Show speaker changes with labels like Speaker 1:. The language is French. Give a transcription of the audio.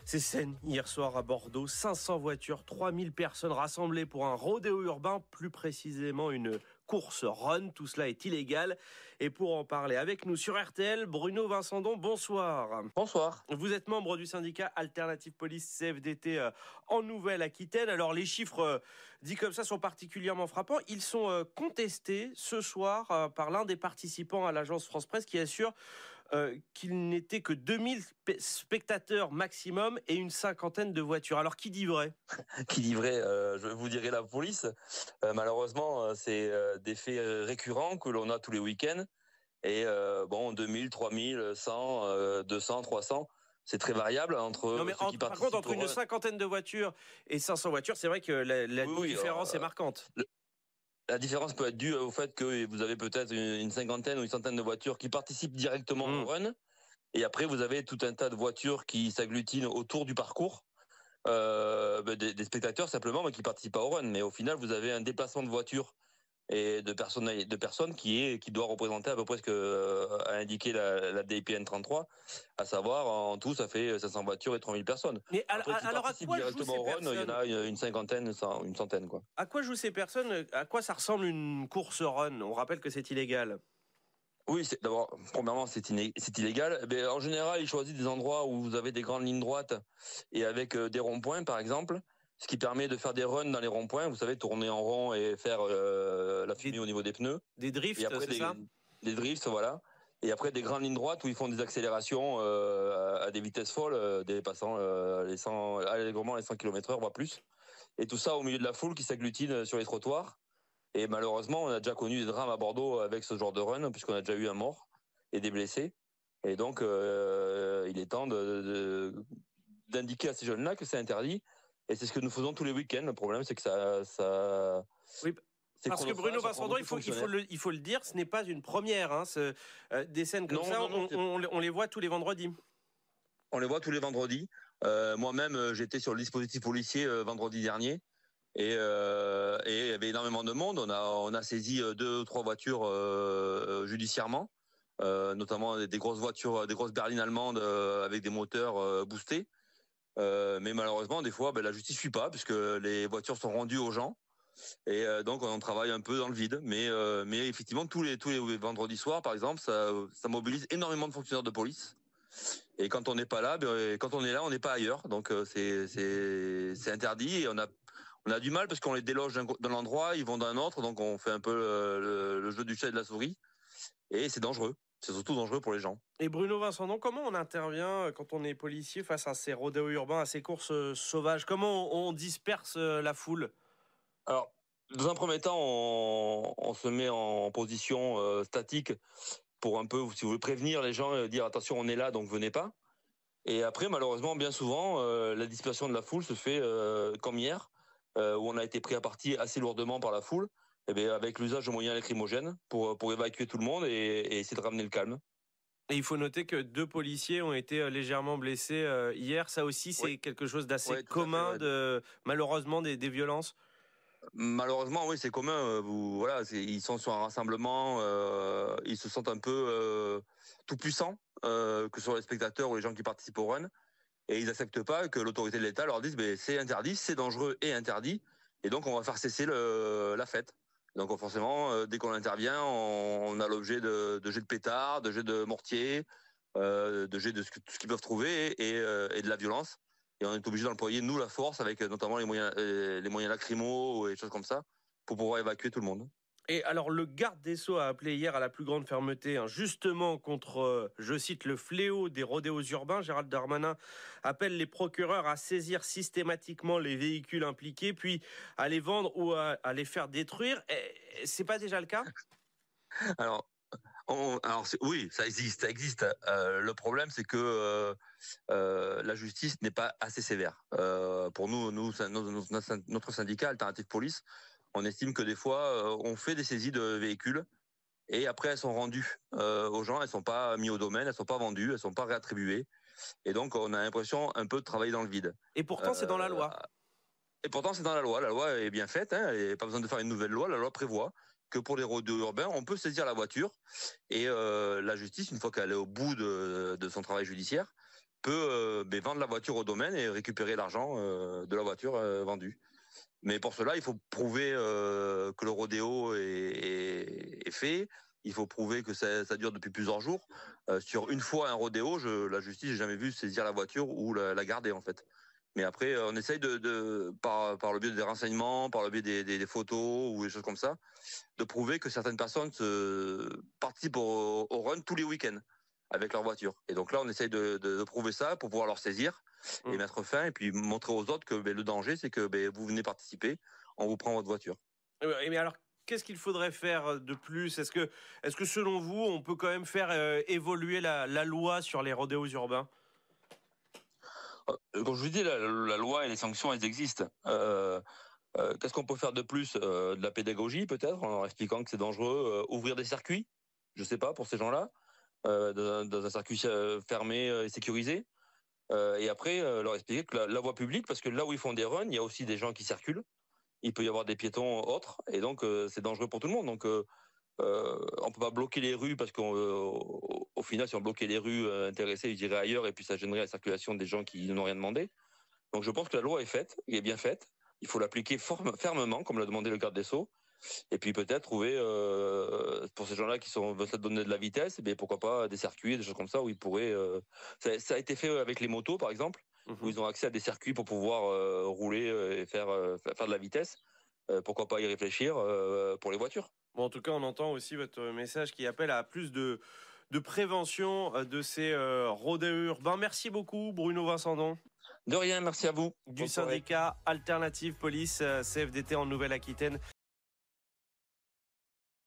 Speaker 1: Ces scènes hier soir à Bordeaux, 500 voitures, 3000 personnes rassemblées pour un rodéo urbain, plus précisément une course run. Tout cela est illégal. Et pour en parler avec nous sur RTL, Bruno Vincendon, bonsoir.
Speaker 2: Bonsoir.
Speaker 1: Vous êtes membre du syndicat Alternative Police CFDT en Nouvelle-Aquitaine. Alors les chiffres dits comme ça sont particulièrement frappants. Ils sont contestés ce soir par l'un des participants à l'agence France Presse qui assure qu'il n'était que 2000 spectateurs maximum et une cinquantaine de voitures. Alors qui dit vrai ?
Speaker 2: Qui dit vrai, je vous dirai la police. Malheureusement, c'est des faits récurrents que l'on a tous les week-ends. Et 2000, 3000, 100, 200, 300, c'est très variable entre
Speaker 1: Non mais
Speaker 2: ceux qui
Speaker 1: par contre,
Speaker 2: participent
Speaker 1: entre une cinquantaine de voitures et 500 voitures, c'est vrai que la différence est marquante.
Speaker 2: La différence peut être due au fait que vous avez peut-être une cinquantaine ou une centaine de voitures qui participent directement au run. Et après, vous avez tout un tas de voitures qui s'agglutinent autour du parcours. Des spectateurs simplement, mais qui participent pas au run. Mais au final, vous avez un déplacement de voitures et de personnes qui doit représenter à peu près ce que a indiqué la DIPN 33, à savoir en tout ça fait 500 voitures et 3000 personnes.
Speaker 1: Mais
Speaker 2: Après, qui
Speaker 1: alors à
Speaker 2: participent
Speaker 1: quoi jouent
Speaker 2: directement
Speaker 1: ces
Speaker 2: au run, il y en
Speaker 1: personnes ?
Speaker 2: a une cinquantaine, une centaine quoi.
Speaker 1: À quoi jouent ces personnes ? À quoi ça ressemble une course run ? On rappelle que c'est illégal.
Speaker 2: Oui, d'abord, premièrement, c'est illégal. Mais en général, ils choisissent des endroits où vous avez des grandes lignes droites et avec des ronds-points, par exemple, ce qui permet de faire des runs dans les ronds-points. Vous savez, tourner en rond et faire la fumée au niveau des pneus.
Speaker 1: Des drifts,
Speaker 2: Et après,
Speaker 1: c'est ça ?
Speaker 2: des drifts, voilà. Et après, des grandes lignes droites où ils font des accélérations à des vitesses folles, dépassant allègrement les 100 km/h, voire plus. Et tout ça au milieu de la foule qui s'agglutine sur les trottoirs. Et malheureusement, on a déjà connu des drames à Bordeaux avec ce genre de run, puisqu'on a déjà eu un mort et des blessés. Et donc, il est temps d'indiquer à ces jeunes-là que c'est interdit. Et c'est ce que nous faisons tous les week-ends. Le problème, c'est que ça
Speaker 1: Oui, parce que Bruno Vincendon, il faut le dire, ce n'est pas une première. Hein, des scènes comme ça, on les voit tous les vendredis.
Speaker 2: On les voit tous les vendredis. Moi-même, j'étais sur le dispositif policier vendredi dernier. Et il y avait énormément de monde. On a saisi 2 ou 3 voitures judiciairement, notamment des grosses voitures, des grosses berlines allemandes avec des moteurs boostés. Mais malheureusement, des fois, la justice suit pas puisque les voitures sont rendues aux gens. Et donc on travaille un peu dans le vide. Mais effectivement, tous les vendredis soirs, par exemple, ça mobilise énormément de fonctionnaires de police. Et quand on n'est pas là, quand on est là, on n'est pas ailleurs. Donc c'est interdit et on a du mal parce qu'on les déloge d'un endroit, ils vont d'un autre, donc on fait un peu le jeu du chat et de la souris. Et c'est dangereux. C'est surtout dangereux pour les gens.
Speaker 1: Et Bruno Vincendon, comment on intervient quand on est policier face à ces rodéos urbains, à ces courses sauvages ? Comment on disperse la foule ?
Speaker 2: Alors, dans un premier temps, on se met en position statique pour un peu, si vous voulez, prévenir les gens, dire attention, on est là, donc venez pas. Et après, malheureusement, bien souvent, la dispersion de la foule se fait comme hier, où on a été pris à partie assez lourdement par la foule, et bien avec l'usage de moyens lacrymogènes pour évacuer tout le monde et essayer de ramener le calme.
Speaker 1: Et il faut noter que 2 policiers ont été légèrement blessés hier. Ça aussi, c'est quelque chose d'assez commun, malheureusement, des violences.
Speaker 2: Malheureusement, oui, c'est commun. Ils sont sur un rassemblement, ils se sentent un peu tout puissants, que ce soit les spectateurs ou les gens qui participent au run. Et ils acceptent pas que l'autorité de l'État leur dise c'est interdit, c'est dangereux et interdit, et donc on va faire cesser la fête. Donc forcément, dès qu'on intervient, on a l'objet de jets de pétards, de jets de mortier, de jets de tout ce qu'ils peuvent trouver et de la violence. Et on est obligé d'employer nous la force avec notamment les moyens lacrymaux et des choses comme ça pour pouvoir évacuer tout le monde.
Speaker 1: Et alors, le garde des Sceaux a appelé hier à la plus grande fermeté, justement contre, je cite, le fléau des rodéos urbains. Gérald Darmanin appelle les procureurs à saisir systématiquement les véhicules impliqués, puis à les vendre ou à les faire détruire. C'est pas déjà le cas ?
Speaker 2: Alors oui, ça existe. Le problème, c'est que la justice n'est pas assez sévère. Pour nous, notre syndicat Alternative Police, on estime que des fois, on fait des saisies de véhicules et après elles sont rendues aux gens, elles sont pas mises au domaine, elles sont pas vendues, elles sont pas réattribuées. Et donc on a l'impression un peu de travailler dans le vide.
Speaker 1: Et pourtant, c'est dans la loi.
Speaker 2: Et pourtant, c'est dans la loi. La loi est bien faite, hein, et pas besoin de faire une nouvelle loi. La loi prévoit que pour les rodéos urbains, on peut saisir la voiture et la justice, une fois qu'elle est au bout de son travail judiciaire, peut vendre la voiture au domaine et récupérer l'argent de la voiture vendue. Mais pour cela, il faut prouver que le rodéo est fait. Il faut prouver que ça dure depuis plusieurs jours. Sur une fois un rodéo, la justice, j'ai jamais vu saisir la voiture ou la garder en fait. Mais après, on essaye par le biais des renseignements, par le biais des photos ou des choses comme ça, de prouver que certaines personnes participent au run tous les week-ends avec leur voiture. Et donc là, on essaye de prouver ça pour pouvoir leur saisir et mettre fin et puis montrer aux autres que le danger, c'est que vous venez participer, on vous prend votre voiture.
Speaker 1: Mais alors, qu'est-ce qu'il faudrait faire de plus? Est-ce que selon vous, on peut quand même faire évoluer la loi sur les rodéos urbains?
Speaker 2: Comme je vous dis, la loi et les sanctions, elles existent. Qu'est-ce qu'on peut faire de plus? De la pédagogie peut-être, en leur expliquant que c'est dangereux. Ouvrir des circuits, je sais pas, pour ces gens-là, dans un circuit fermé et sécurisé. Et après, leur expliquer que la voie publique, parce que là où ils font des runs, il y a aussi des gens qui circulent. Il peut y avoir des piétons autres, et donc c'est dangereux pour tout le monde. Donc on peut pas bloquer les rues parce qu'au final, si on bloquait les rues intéressées, ils iraient ailleurs et puis ça gênerait la circulation des gens qui n'ont rien demandé. Donc je pense que la loi est faite, est bien faite. Il faut l'appliquer fermement, comme l'a demandé le garde des Sceaux. Et puis peut-être trouver, pour ces gens-là qui veulent se donner de la vitesse, pourquoi pas des circuits, des choses comme ça où ils pourraient... Ça a été fait avec les motos, par exemple, où ils ont accès à des circuits pour pouvoir rouler et faire de la vitesse. Pourquoi pas y réfléchir pour les voitures.
Speaker 1: Bon, en tout cas, on entend aussi votre message qui appelle à plus de prévention de ces rodéos urbains. Merci beaucoup, Bruno Vincendon.
Speaker 2: De rien, merci à vous.
Speaker 1: Du syndicat Alternative Police CFDT en Nouvelle-Aquitaine.